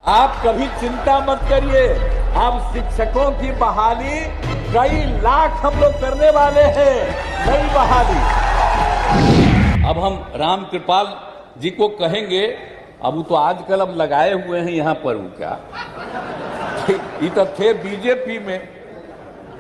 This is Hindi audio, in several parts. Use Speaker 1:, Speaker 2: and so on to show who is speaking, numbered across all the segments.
Speaker 1: आप कभी चिंता मत करिए, अब शिक्षकों की बहाली कई लाख हम लोग करने वाले हैं, नई बहाली। अब हम राम कृपाल जी को कहेंगे, अब वो तो आजकल अब लगाए हुए हैं यहाँ पर, वो क्या ये तो थे बीजेपी में,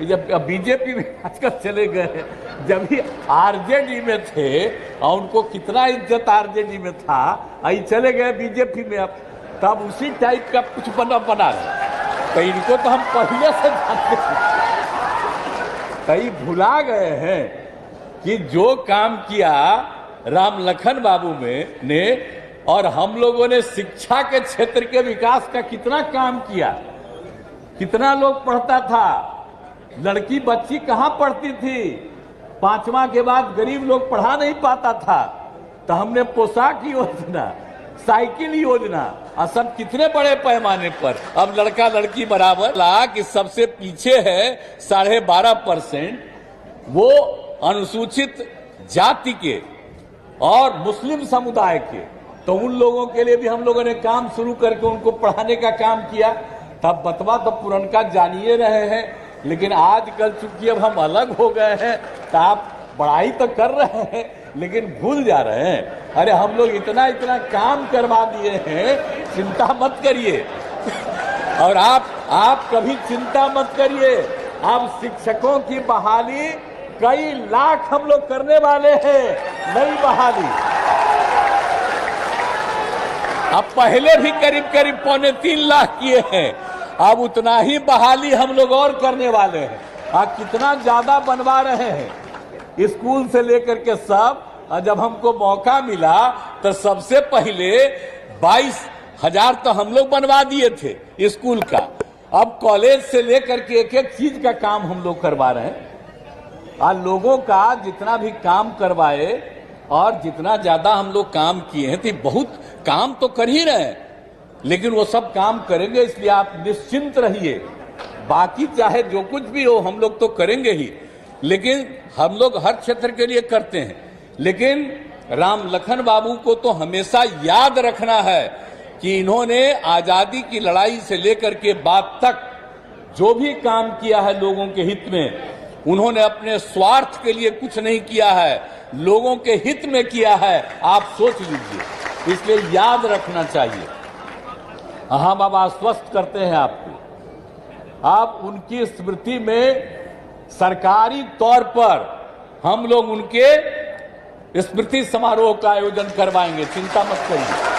Speaker 1: जब बीजेपी में आजकल चले गए, जब ही आरजेडी में थे और उनको कितना इज्जत आरजेडी में था, आई चले गए बीजेपी में, अब तब उसी टाइप का कुछ बना रहे। तो इनको तो हम पहले से जानते हैं, कई भुला गए हैं कि जो काम किया राम लखन बाबू ने और हम लोगों ने शिक्षा के क्षेत्र के विकास का कितना काम किया, कितना लोग पढ़ता था, लड़की बच्ची कहां पढ़ती थी, 5वां के बाद गरीब लोग पढ़ा नहीं पाता था, तो हमने पोशाक योजना, साइकिल योजना, और सब कितने बड़े पैमाने पर। अब लड़का लड़की बराबर ला कि सबसे पीछे है 12.5%, वो अनुसूचित जाति के और मुस्लिम समुदाय के, तो उन लोगों के लिए भी हम लोगों ने काम शुरू करके उनको पढ़ाने का काम किया। तब बतवा तो पुरनका जानिए रहे हैं, लेकिन आजकल चूंकि अब हम अलग हो गए हैं, तो आप पढ़ाई तो कर रहे हैं लेकिन भूल जा रहे हैं। अरे हम लोग इतना इतना काम करवा दिए हैं, चिंता मत करिए। और आप कभी चिंता मत करिए, अब शिक्षकों की बहाली कई लाख हम लोग करने वाले हैं, नई बहाली। अब पहले भी करीब करीब 3.25 लाख किए हैं, अब उतना ही बहाली हम लोग और करने वाले हैं। अब कितना ज्यादा बनवा रहे हैं, स्कूल से लेकर के सब। जब हमको मौका मिला तो सबसे पहले 22,000 तो हम लोग बनवा दिए थे स्कूल का। अब कॉलेज से लेकर के एक एक चीज का काम हम लोग करवा रहे हैं। लोगों का जितना भी काम करवाए और जितना ज्यादा हम लोग काम किए हैं, तो बहुत काम तो कर ही रहे हैं, लेकिन वो सब काम करेंगे, इसलिए आप निश्चिंत रहिए। बाकी चाहे जो कुछ भी हो हम लोग तो करेंगे ही, लेकिन हम लोग हर क्षेत्र के लिए करते हैं। लेकिन राम लखन बाबू को तो हमेशा याद रखना है कि इन्होंने आजादी की लड़ाई से लेकर के बाद तक जो भी काम किया है लोगों के हित में, उन्होंने अपने स्वार्थ के लिए कुछ नहीं किया है, लोगों के हित में किया है। आप सोच लीजिए, इसलिए याद रखना चाहिए। हम अब आश्वस्त करते हैं आपको, आप उनकी स्मृति में सरकारी तौर पर हम लोग उनके स्मृति समारोह का आयोजन करवाएंगे, चिंता मत करिए।